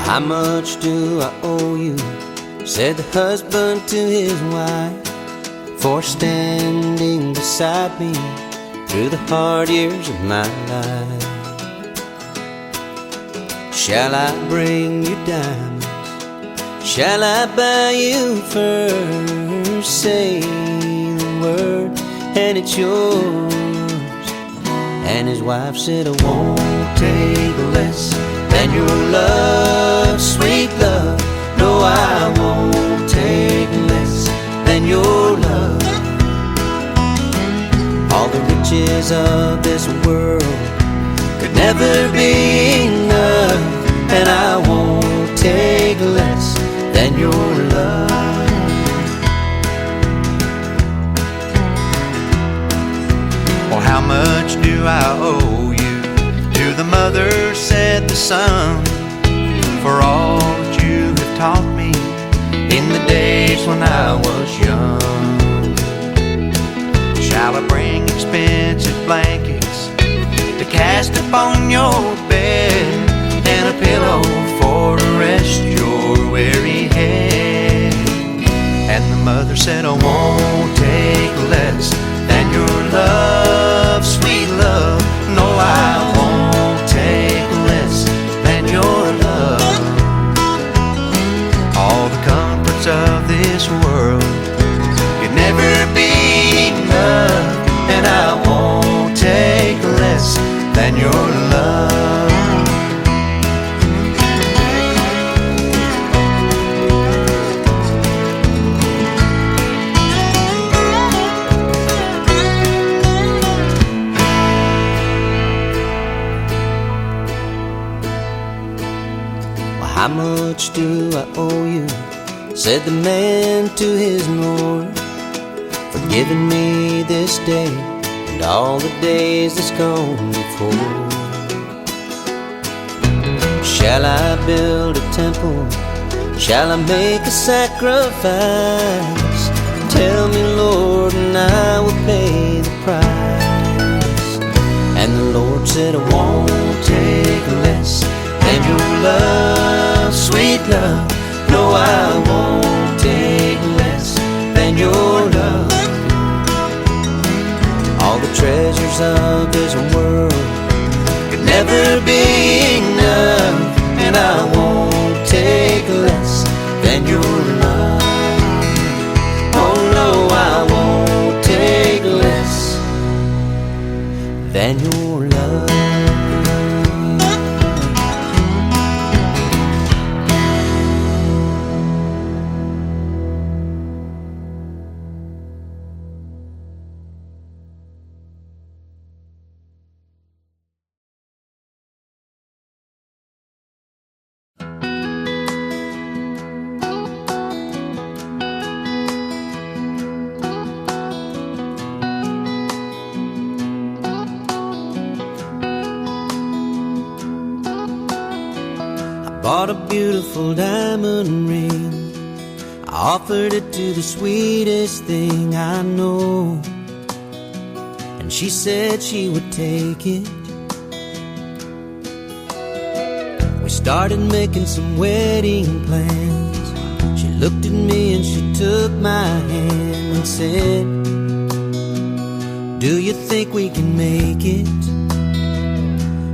How much do I owe you? Said the husband to his wife, for standing beside me through the hard years of my life. Shall I bring you diamonds? Shall I buy you furs? Say the word and it's yours. And his wife said, I won't take less than your love, sweet love. No, I won't take less than your love. All the riches of this world could never be enough, and I won't take less than your love. Well, how much do I owe you? To the mother said the son, for all that you have taught me in the days when I was young. Shall I bring expensive blankets to cast upon your bed, and a pillow for to rest your weary head? And the mother said, I won't take less than your love, sweet love. No, I won't take less than your love. All the comforts of this world could never be enough, and I won't take less than your love. How much do I owe you? Said the man to his Lord, for giving me this day and all the days that's gone before. Shall I build a temple? Shall I make a sacrifice? Tell me, Lord, and I will pay the price. And the Lord said, I won't take less than your love, sweet love. No, I won't take less than your love. All the treasures of this world could never be enough, and I won't take less than your love. Oh no, I won't take less than your love. Bought a beautiful diamond ring. I offered it to the sweetest thing I know, and she said she would take it. We started making some wedding plans. She looked at me and she took my hand and said, do you think we can make it?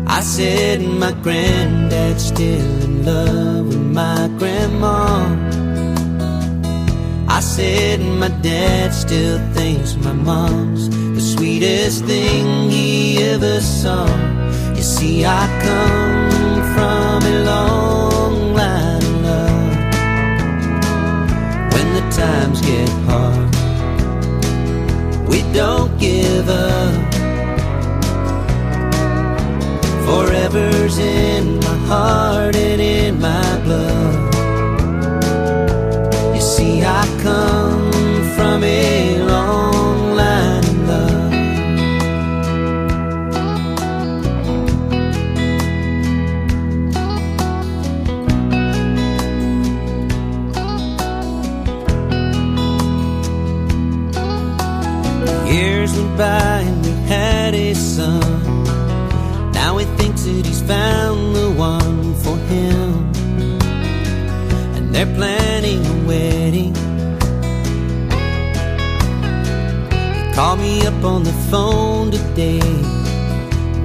I said, my granddad's still in love with my grandma. I said, my dad still thinks my mom's the sweetest thing he ever saw. You see, I come from a long line of love. When the times get hard, we don't give up. Forever's in my heart and in my blood. You see, I come from a long line of love. Years went by and we had a son. Now he thinks that he's found the one for him. phone today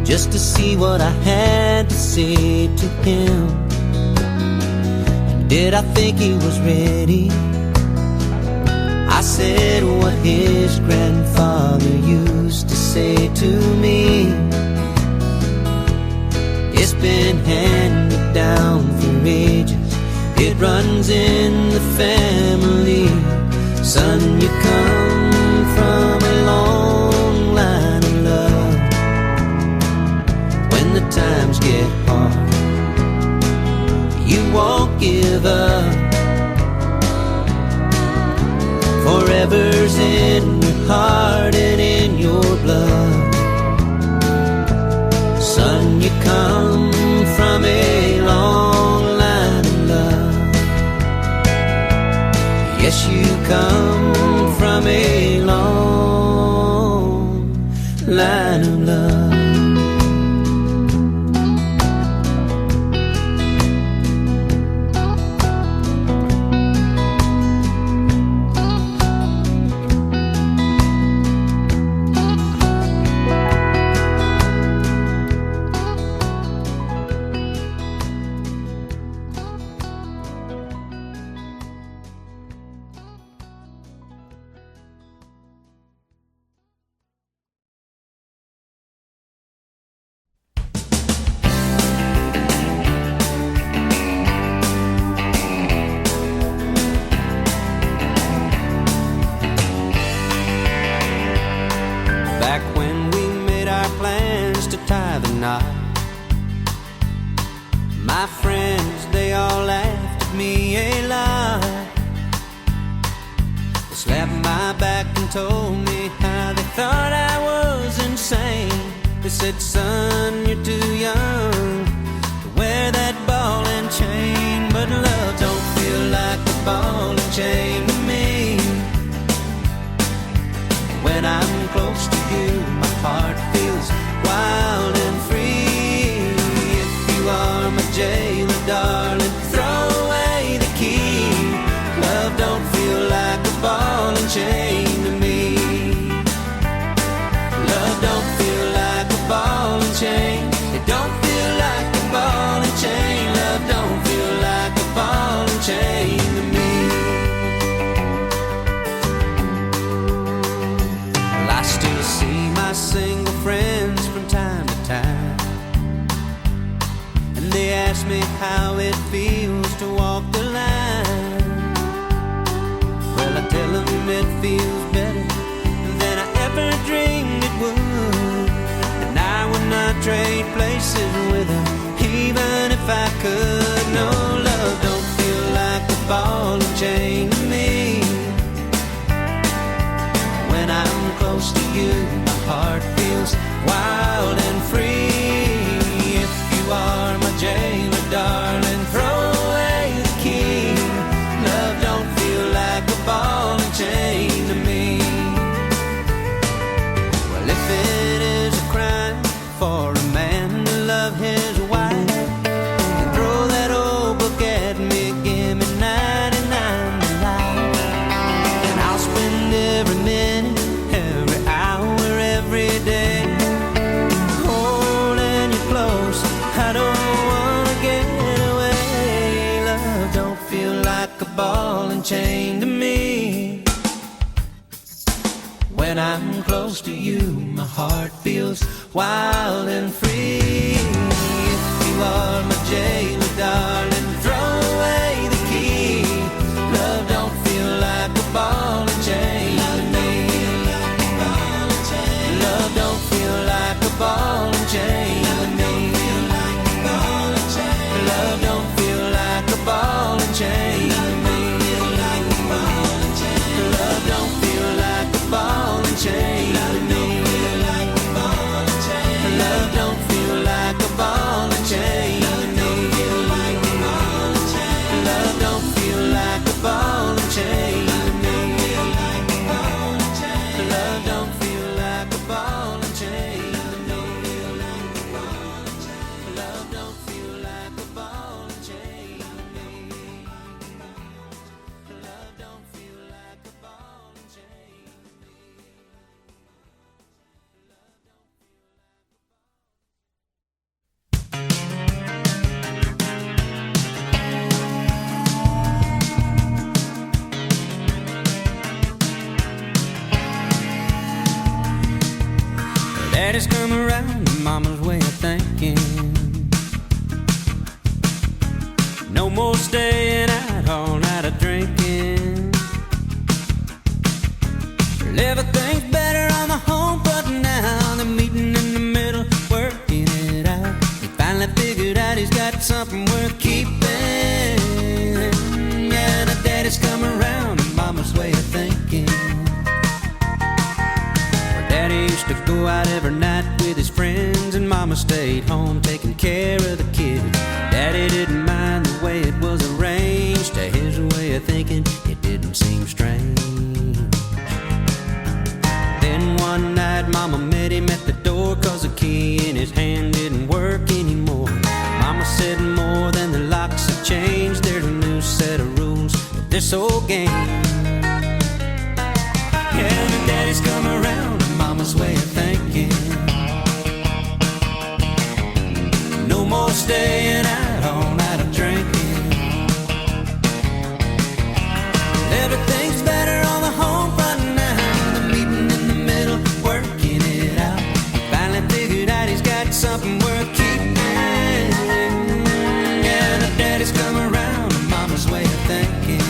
just to see what I had to say to him. And did I think he was ready? I said what his grandfather used to say to me. It's been handed down for ages, it runs in the family. Son, you come from a long line of love. When the times get hard, you won't give up. Forever's in your heart and in your blood. Son, you come from a long line of love. Yes, you come from a long line of love. My friends, they all laughed at me a lot. They slapped my back and told me how they thought I was insane. They said, son, you're too young to wear that ball and chain. But love don't feel like a ball and chain to me. When I'm close to you, my heart feels wild and free. Are my jailer, darling, throw away the key. Love don't feel like a ball and chain to me. Love don't feel like a ball and chain. It don't feel like a ball and chain. Love don't feel like a ball and chain to me. Well, I still see my single friends from time to time. They ask me how it feels to walk the line. Well, I tell them it feels better than I ever dreamed it would. And I would not trade places with them, even if I could. No, love don't feel like a ball and chain to me. When I'm close to you, my heart feels wild and free. You are my jailer, darling, throw away the key. Love don't feel like a ball and chain to me. Well, if it is a crime for a man to love his wife, then throw that old book at me, give me 99 to life. And I'll spend every minute, every hour, every day holding you close. I don't wanna get away. Love don't feel like a ball and chain to me. When I'm close to you, my heart feels wild and free. If you are my jailer, darling, throw away the key. Love don't feel like a ball and chain to me. Love don't feel like a ball and chain to me. Love don't feel like a ball and chain to me. Love don't feel like a ball and chain to me. Love don't feel like a ball and chain to me. Daddy's come around to mama's way of thinking. No more staying out all night of drinking. Well, everything's better on the home front now. They're meeting in the middle, working it out. He finally figured out he's got something worth keeping. Yeah, the daddy's come around to mama's way of thinking. Daddy used to go out every night with his friends, and mama stayed home taking care of the kids. Daddy didn't mind the way it was arranged. To his way of thinking, it didn't seem strange. Then one night mama met him at the door, 'cause the key in his hand didn't work anymore. Mama said more than the locks have changed. There's a new set of rules to this old game. Yeah, the daddy's come around to mama's way of thinking. No more staying out all night of drinking. Everything's better on the home front now. The meeting in the middle, working it out. He finally figured out he's got something worth keeping. Yeah, the daddy's come around to mama's way of thinking.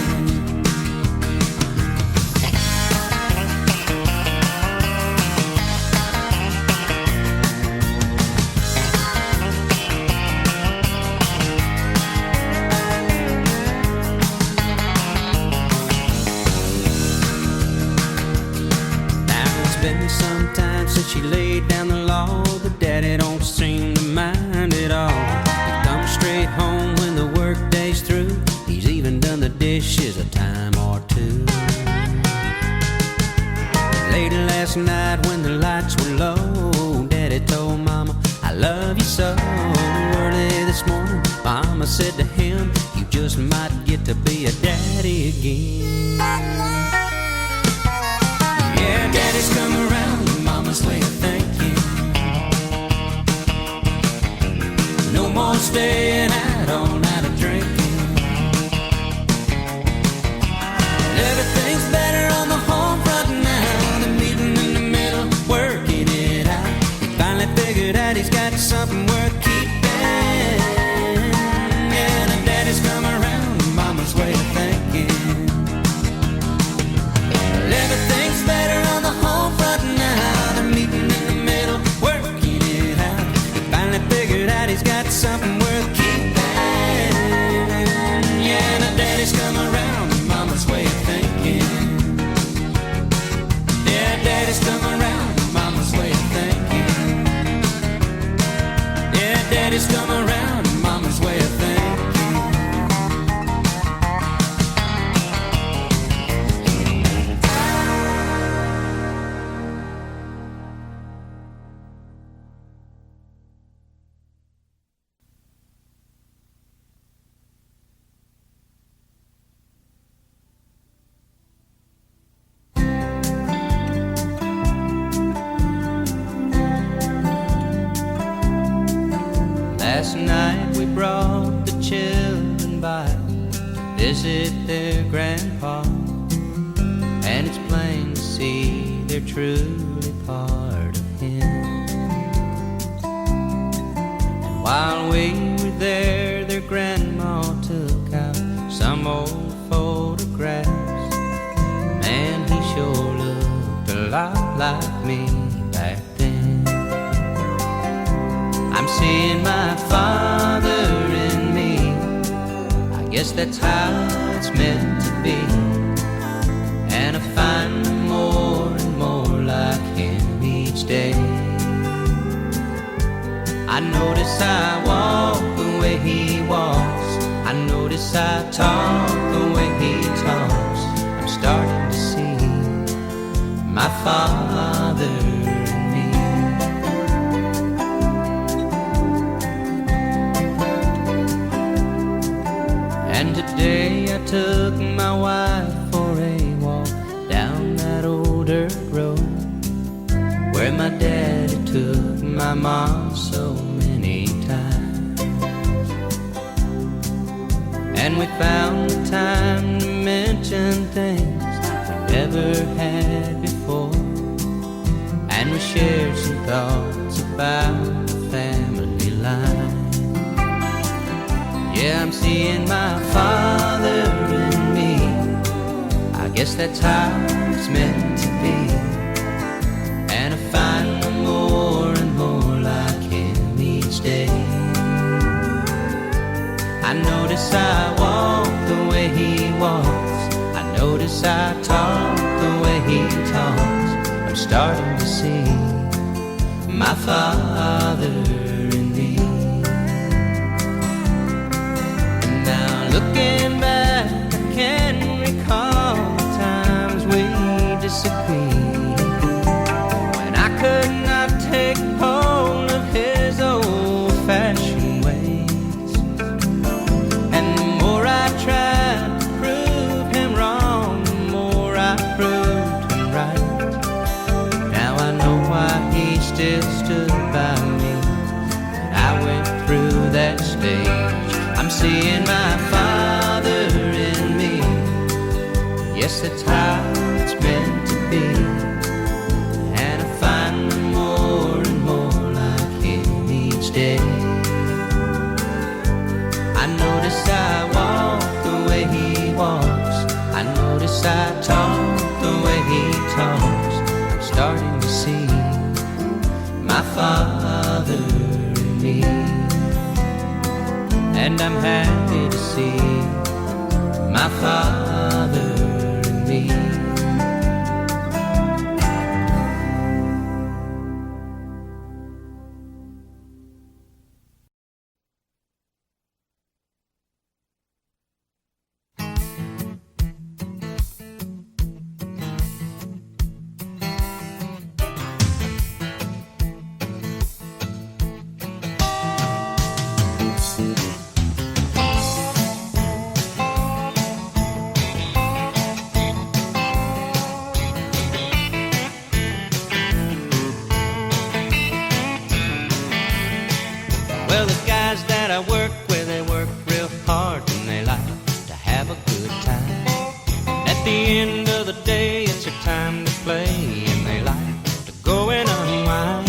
Sometimes since she laid down the law, the daddy don't seem to mind at all. He comes straight home when the work day's through. He's even done the dishes a time or two. Late last night when the lights were low, daddy told mama, I love you so. Early this morning, mama said to him, you just might get to be a daddy again. Yeah, daddy's come around to mama's way of thinking. No more staying out all night of drinking. Everything's better on the home front now. The meeting in the middle, working it out. He finally figured out he's got something worth keeping. Yeah, the daddy's come around to mama's way of thinking. Everything's better on the home front now. They're meeting in the middle, working it out. He finally figured out he's got something worth keeping. Yeah, the daddy's come around to mama's way of thinking. Yeah, daddy's come around to mama's way of thinking. Yeah, daddy's come around to mama's way of thinking. Last night we brought the children by to visit their grandpa, and it's plain to see they're truly part of him. And while we were there, their grandma took out some old photographs. Man, he sure looked a lot like me back then. I'm seeing my father in me. I guess that's how it's meant to be. And I find more and more like him each day. I notice I walk the way he walks. I notice I talk the way he talks. I'm starting to see my father in me. And today I took my wife for a walk down that old dirt road where my daddy took my mom so many times. And we found the time to mention things we never had before, and and we shared some thoughts about the family line. Yeah, I'm seeing my father in me. I guess that's how it's meant to be. And I find I'm more and more like him each day. I notice I walk the way he walks. I notice I talk the way he talks. I'm starting to see my father in me. And now looking back, I can recall the times we disagreed, when I could not take hold of his old-fashioned ways. And the more I tried to prove him wrong, the more I proved him right. Now I know why he still stood by me when I went through that stage. I'm seeing my father in me. Yes, that's how it's meant to be. And I find me more and more like him each day. I notice I walk the way he walks. I notice I talk the way he talks. I'm starting to see my father in me. And I'm happy to see my father in me. Well, the guys that I work with, they work real hard and they like to have a good time. At the end of the day, it's their time to play and they like to go and unwind.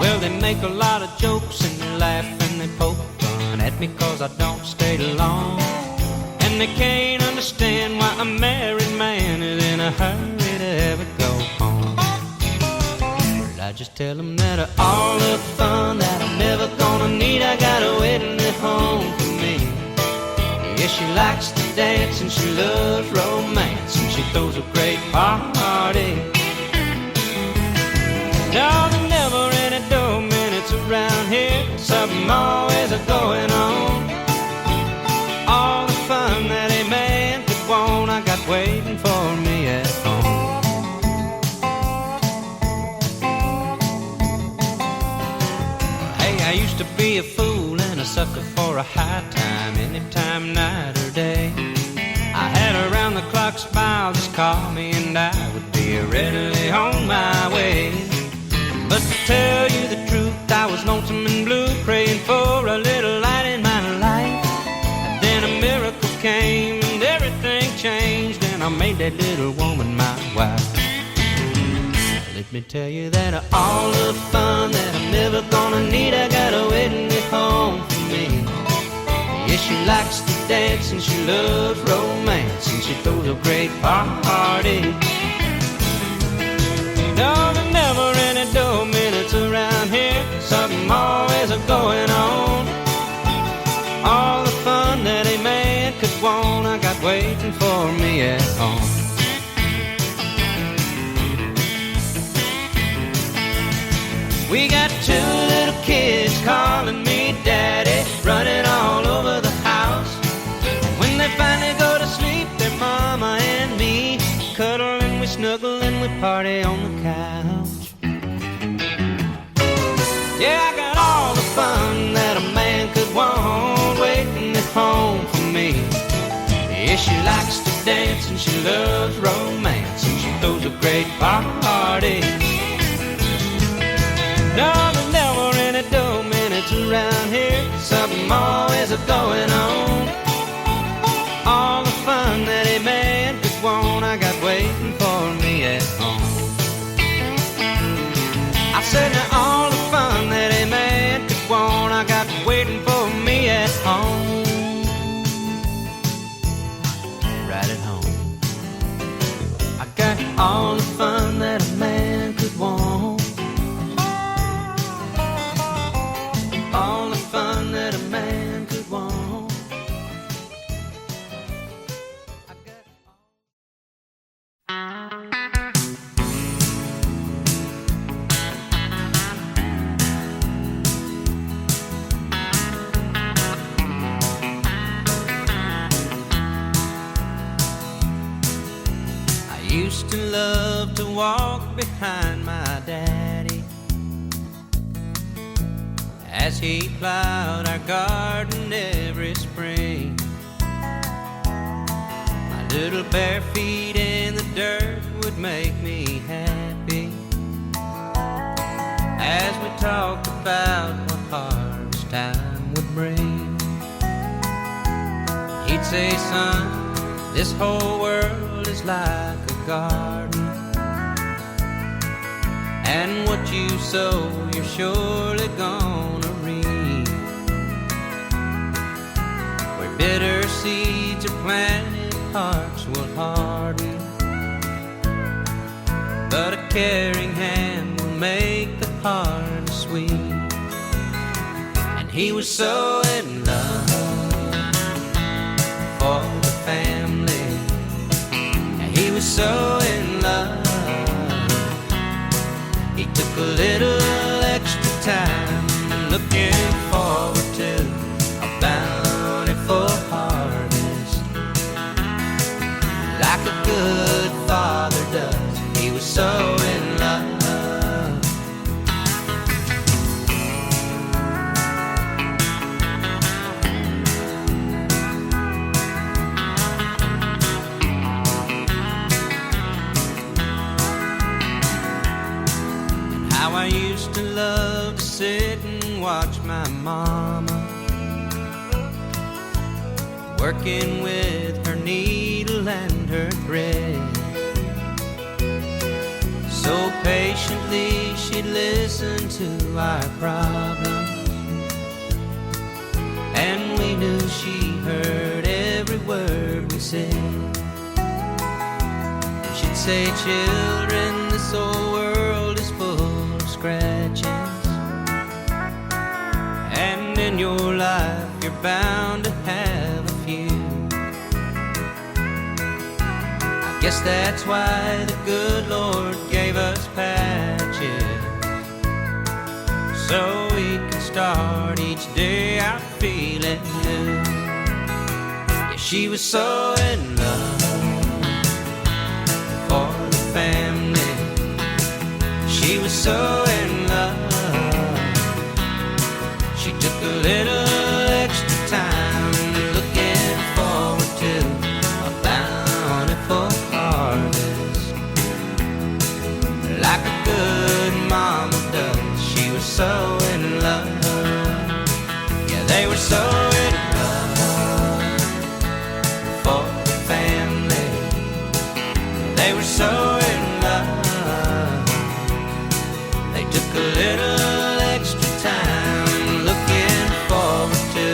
Well, they make a lot of jokes and they laugh and they poke fun at me 'cause I don't stay long. And they can't understand why a married man is in a hurry to ever go home. I just tell them that all the fun that I'm never gonna need, I got her waiting at home for me. Yeah, she likes to dance and she loves romance and she throws a great party. No, there never any dull minutes around here. Something always a going on. All the fun that a man could want, I got waiting for me at home. I used to be a fool and a sucker for a high time, anytime, night or day. I had a round-the-clock smile, just call me and I would be readily on my way. But to tell you the truth, I was lonesome and blue, praying for a little light in my life. And then a miracle came and everything changed, and I made that little woman my wife. Let me tell you that all the fun that I'm never gonna need, I got her waiting at home for me. Yeah, she likes to dance and she loves romance and she throws a great party. No, there never any dull minutes around here. Something always a going on. All the fun that a man could want, I got waiting for me at home. We got two little kids calling me daddy, running all over the house. When they finally go to sleep, their mama and me cuddle and we snuggle and we party on the couch. Yeah, I got all the fun that a man could want waiting at home for me. Yeah, she likes to dance and she loves romance and she throws a great party. No, there's never any dull minutes around here. Something always a going on. All the fun that a man could want, I got waiting for me at home. to love to walk behind my daddy as he plowed our garden every spring. My little bare feet in the dirt would make me happy as we talked about what harvest time would bring. He'd say, son, this whole world is like a garden, and what you sow, you're surely gonna reap. Where bitter seeds are planted, hearts will harden, but a caring hand will make the heart sweet. And he was so in love for the family, and he was so in love. He took a little extra time, looking forward to a bountiful harvest, like a good father does. He was so in love. I used to love to sit and watch my mama working with her needle and her thread. So patiently she'd listen to our problems, and we knew she heard every word we said. She'd say, children, this old world is full scratches, and in your life you're bound to have a few. I guess that's why the good Lord gave us patches, so we can start each day out feeling new. Yeah, she was so in love for the family. She was so in love. She took a little extra time, looking forward to a bountiful harvest, like a good mama does. She was so in love. Yeah, they were so in love for the family. They were so in love. Took a little extra time, looking forward to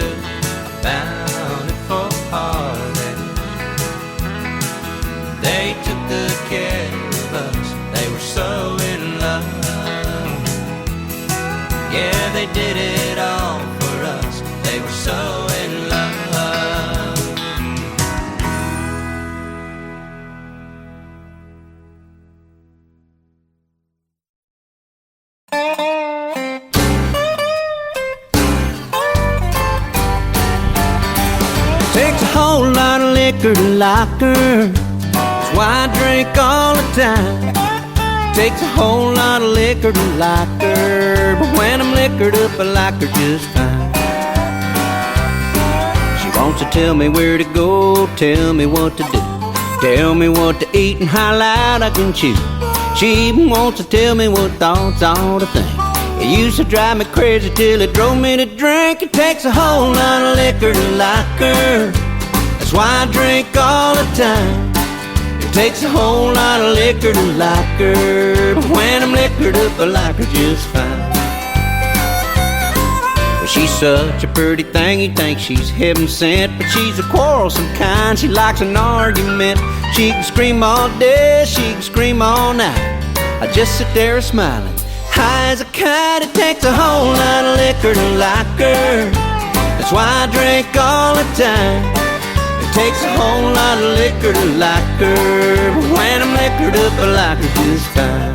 a bountiful harvest. They took good care of us. They were so in love. Yeah, they did it all for us. They were so in love. Takes a whole lot of liquor to like her. That's why I drink all the time. Takes a whole lot of liquor to like her, but when I'm liquored up I like her just fine. She wants to tell me where to go, tell me what to do, tell me what to eat and how loud I can chew. She even wants to tell me what thoughts I ought to think. It used to drive me crazy till it drove me to drink. It takes a whole lot of liquor to like her. That's why I drink all the time. It takes a whole lot of liquor to like her, but when I'm liquored up I like her just fine. Well, she's such a pretty thing, you think she's heaven sent, but she's a quarrelsome kind. She likes an argument. She can scream all day, she can scream all night. I just sit there smiling, high as a kite. It takes a whole lot of liquor to like her. That's why I drink all the time. It takes a whole lot of liquor to like her, but when I'm liquored up I like her just fine.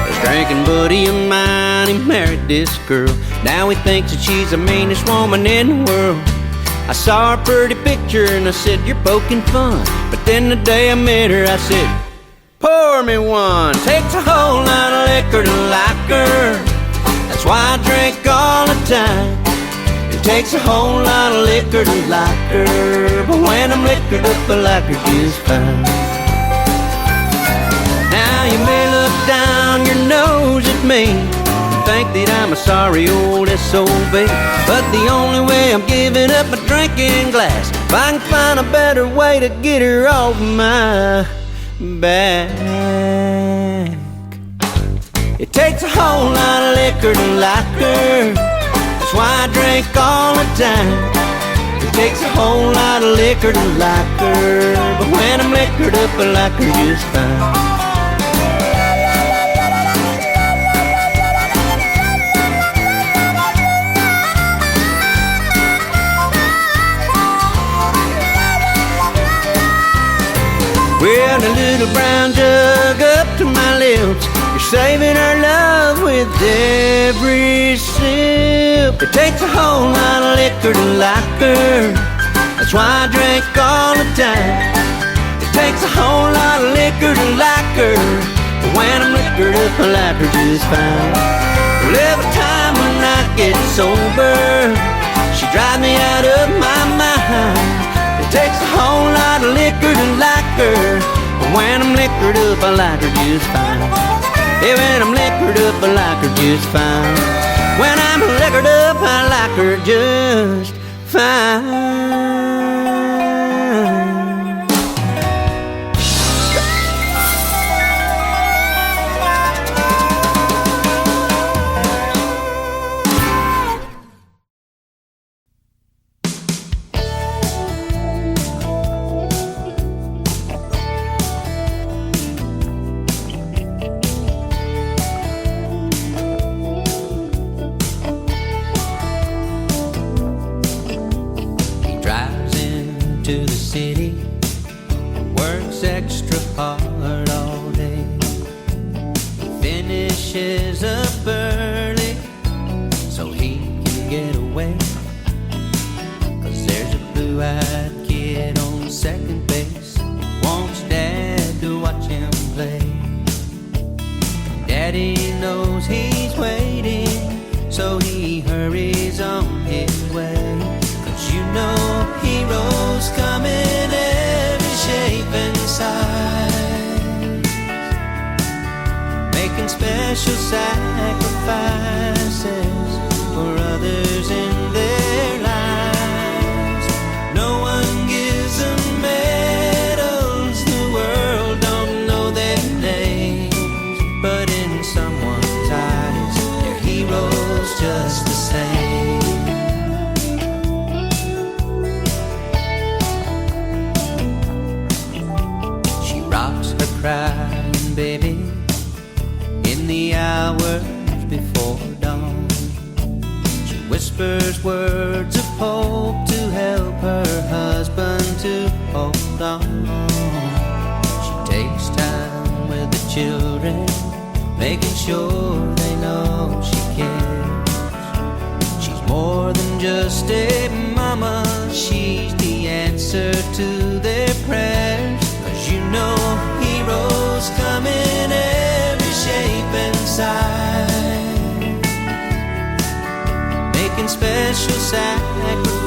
This drinking buddy of mine, he married this girl. Now he thinks that she's the meanest woman in the world. I saw her pretty picture and I said, you're poking fun, but But then the day I met her, I said, pour me one. Takes a whole lot of liquor to like her. That's why I drink all the time. It takes a whole lot of liquor to like her. But when I'm liquored up, I like her just fine. Now you may look down your nose at me and think that I'm a sorry old S.O.v. But the only way I'm giving up my drinking glass, if I can find a better way to get her off my back. It takes a whole lot of liquor to like her. That's why I drink all the time. It takes a whole lot of liquor to like her. But when I'm liquored up, I like her just fine. Well, a little brown jug up to my lips. You're saving our love with every sip. It takes a whole lot of liquor to like her. That's why I drink all the time. It takes a whole lot of liquor to like her. But when I'm liquored up, I like her just fine. Well, every time when I get sober, she drives me out of my mind. It takes a whole lot of liquor to like her. But when I'm liquored up, I like her just fine. Yeah, when I'm liquored up, I like her just fine. When I'm liquored up, I like her just fine. To the city, works extra hard all day. He finishes up early so he can get away. 'Cause there's a blue-eyed kid on second base, wants Dad to watch him play. Daddy knows he's waiting, so he hurries on his way. 'Cause you know heroes come in every shape and size, making special sacrifices for others in their lives. No one gives them medals, the world don't know their names, but in someone's eyes, they're heroes just the same. Crying baby in the hours before dawn. She whispers words of hope to help her husband to hold on. She takes time with the children, making sure they know she cares. She's more than just a mama, she's the answer to their prayers. 'Cause you know heroes come in every shape and size, making special sacrifices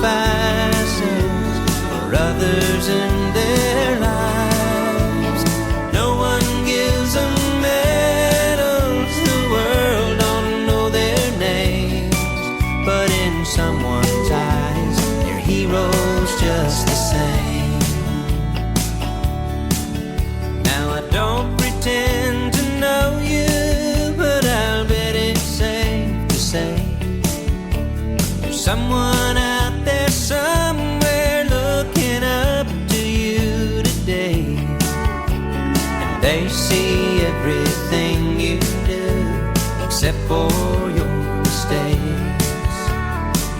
for others in their lives. No one gives them medals, the world don't know their names, but in someone's eyes, they're heroes just the same. Don't pretend to know you, but I'll bet it's safe to say there's someone out there somewhere looking up to you today. And they see everything you do except for your mistakes.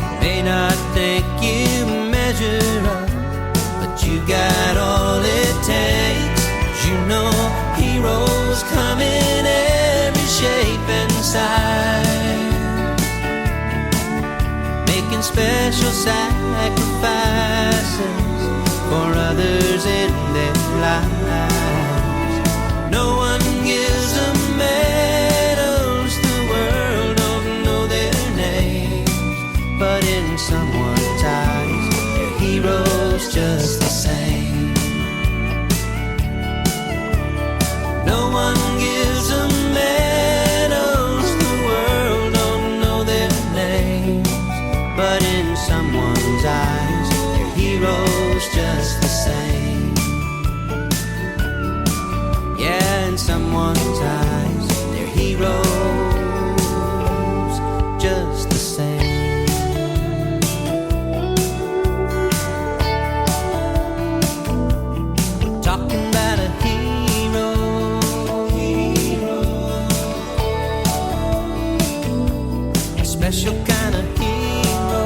You may not think you measure up, but you got all it takes. You know heroes come in every shape and size, making special sacrifices for others in their lives. No one gives them medals, the world don't know their names, but in someone's eyes, they're heroes just the same. No one gives them medals, the world don't know their names, but in someone's eyes, they're heroes just the same. Yeah, in someone's eyes, they're heroes just the same. We're talking about a hero, a special kind of hero,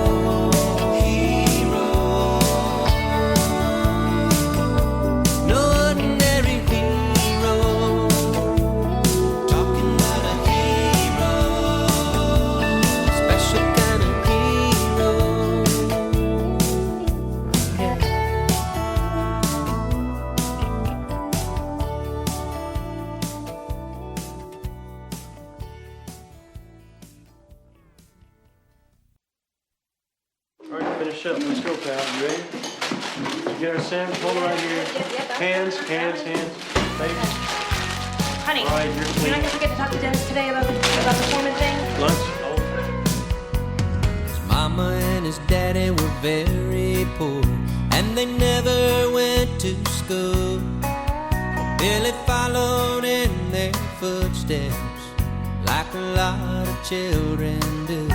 no ordinary hero. Talking about a hero, special kind of hero. All right, finish up. Let's go, pal. You ready? You get our Sam? Hold it right here. Hands. Face. Honey, All right, you're you're clean. not gonna forget to talk to Dennis today about the foreman thing? Lunch. His mama and his daddy were very poor, and they never went to school. Billy followed in their footsteps like a lot of children do.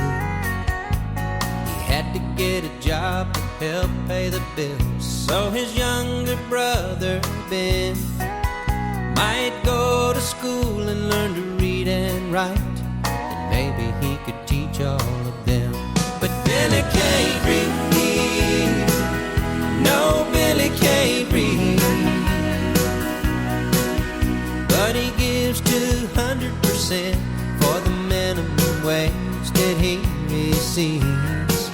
He had to get a job to help pay the bills, so his younger brother Ben might go to school and learn to read and write, and maybe he could teach all of them. But Billy can't read, no, Billy can't read, but he gives 200% for the minimum wage that he receives.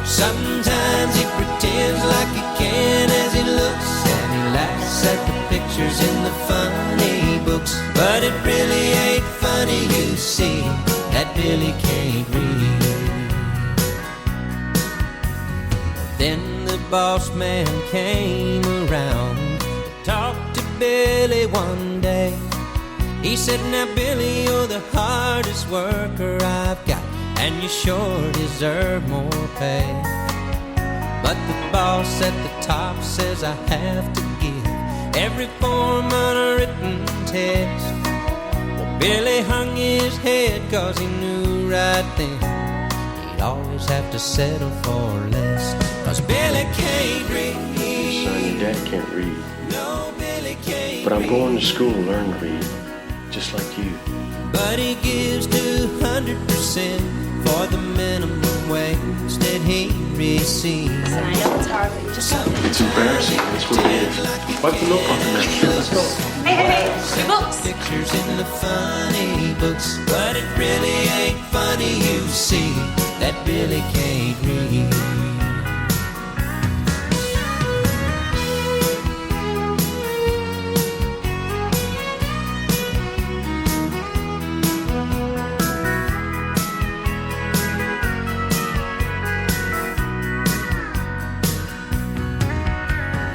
Sometimes he pretends like he can as he looks, and he laughs at the pictures in the funny books, but it really ain't funny, you see, that Billy can't read. Then the boss man came around, talked to Billy one day. He said, now Billy, you're the hardest worker I've got, and you sure deserve more pay. But the boss at the top says I have to give every form on a written test. Well, Billy hung his head 'cause he knew right then he'd always have to settle for less. 'Cause Billy can't read. Son, your dad can't read. No, Billy can't But I'm read. going to school to learn to read, just like you. But he gives 200% for the minimum wage that he receives. Listen, I know it's hard, but you just have to. It's embarrassing. That's what it is. Wipe the milk off the napkin. Let's go. Hey, your books! Pictures in the funny books, but it really ain't funny, you see, that Billy can't read.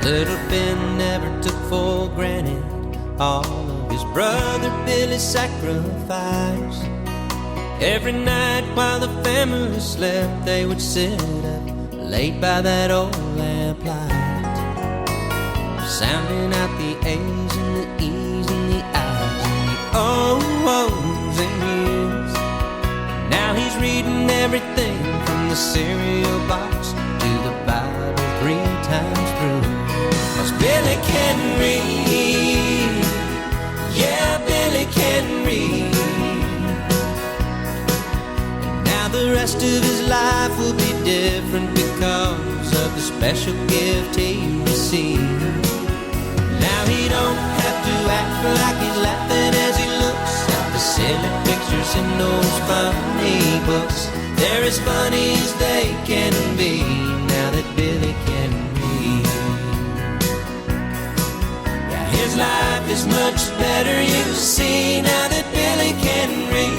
Little Ben never took for granted all of his brother Billy's sacrifice. Every night while the family slept, they would sit up late by that old lamplight, sounding out the A's and the E's and the I's and the O's and U's. Now he's reading everything from the cereal box to the Bible 3 times through. 'Cause Billy can read, yeah, Billy can read. And now the rest of his life will be different because of the special gift he received. Now he don't have to act like he's laughing as he looks at the silly pictures in those funny books. They're as funny as they can be now that Billy can read. much better, you see, now that Billy can read.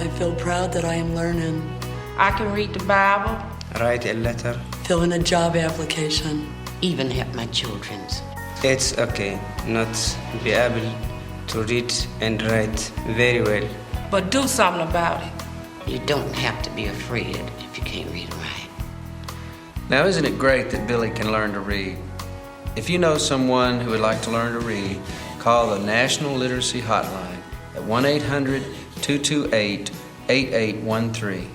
I feel proud that I am learning. I can read the Bible, write a letter. Fill in a job application. Even help my children's. It's okay not be able to read and write very well. but do something about it. You don't have to be afraid if you can't read and write. Now, isn't it great that Billy can learn to read? If you know someone who would like to learn to read, call the National Literacy Hotline at 1-800-228-8813.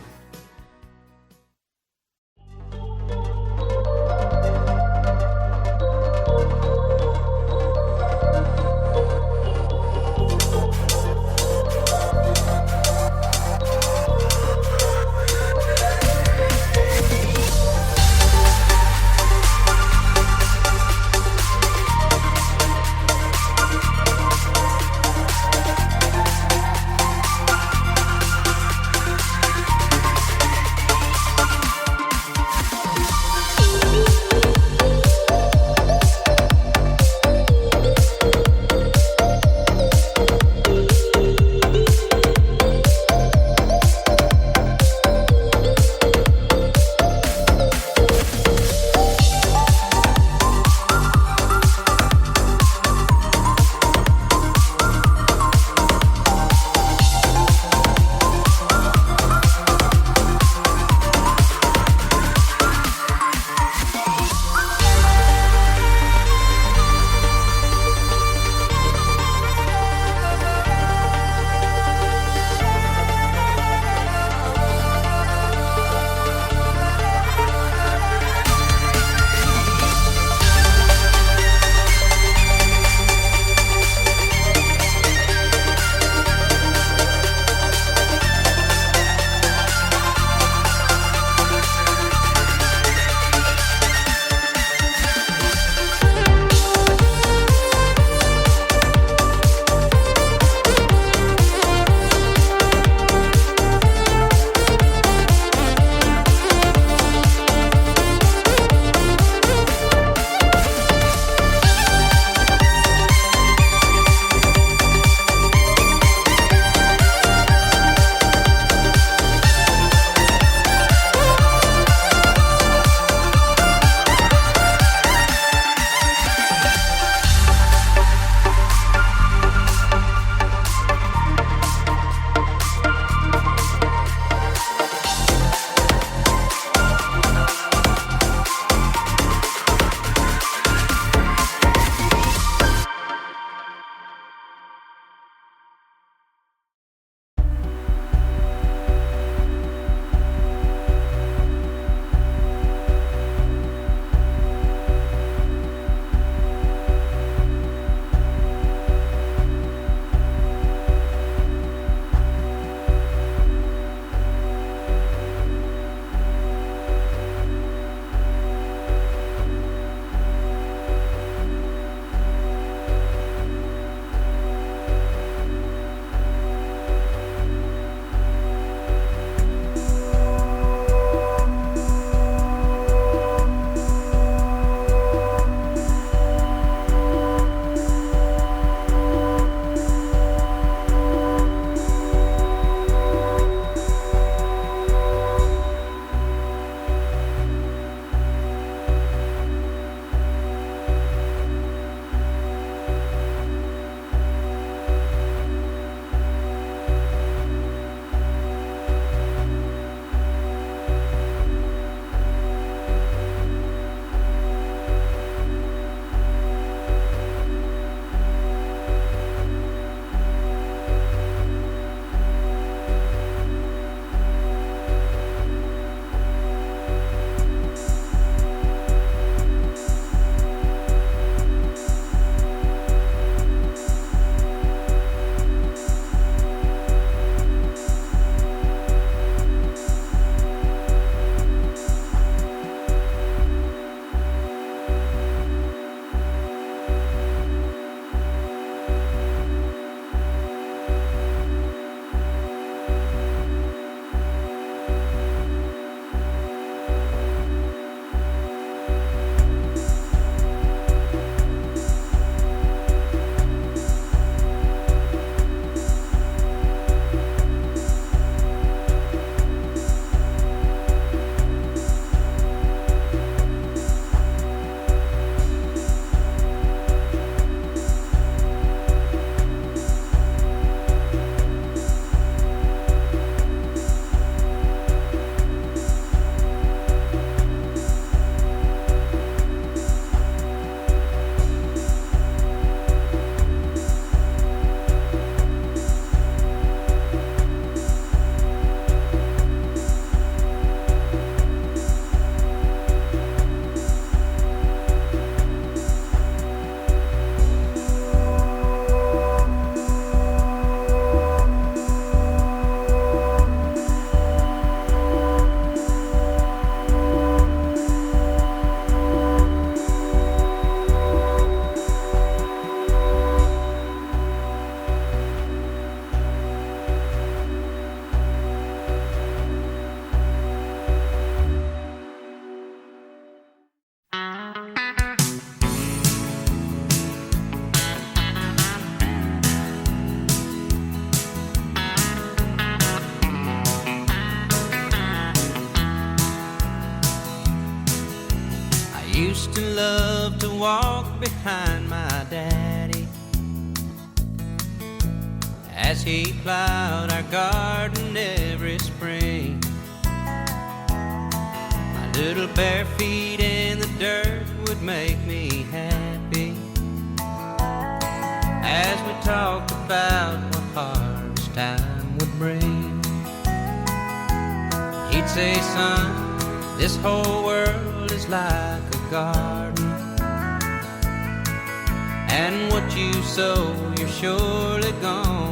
love to walk behind my daddy as he plowed our garden every spring. My little bare feet in the dirt would make me happy as we talked about what harvest time would bring. He'd say, son, this whole world is like a garden, and what you sow you're surely gonna